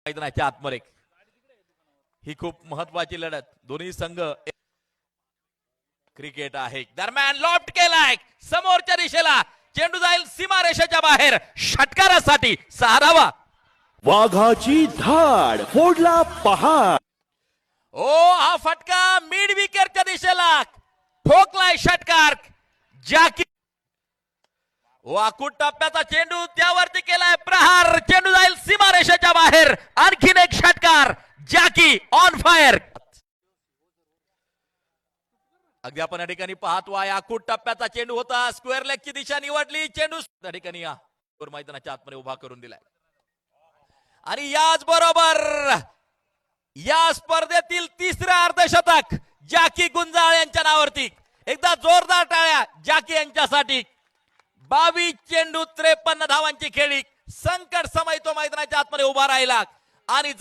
मैदानाच्या आतमध्ये ही खूप महत्वाची लढत दोन्ही संघ क्रिकेट आहे दरम्यान लॉफ्ट केलाय समोरच्या दिशेला चेंडू जाईल सीमारेषेच्या बाहेर षटकारासाठी 6वा वाघाची धाड फोडला पहाड ओ हा फटका मिड विकेटच्या दिशेला ठोकलाय षटकार जाकी वाकूट टप्प्याचा चेंडू त्यावरती केलाय प्रहार चेंडू जाईल सीमारेषेच्या बाहेर आणखीन एक षटकार जाकी ऑन फायर अगदी आपण या ठिकाणी पाहतो आहे आकूट टप्प्याचा चेंडू होता स्क्वेअर लेगची दिशा निवडली चेंडू त्या ठिकाणी मैदानाच्या आतमध्ये उभा करून दिलाय आणि याच बरोबर या स्पर्धेतील तिसरा अर्धशतक जाकी गुंजाळ यांच्या नावावरती एकदा जोरदार टाळ्या जाकी यांच्यासाठी 22 चेंडू 53 धावांची खेळी संकट समय तो मैदानाच्या आतमध्ये उभा राहिला आणि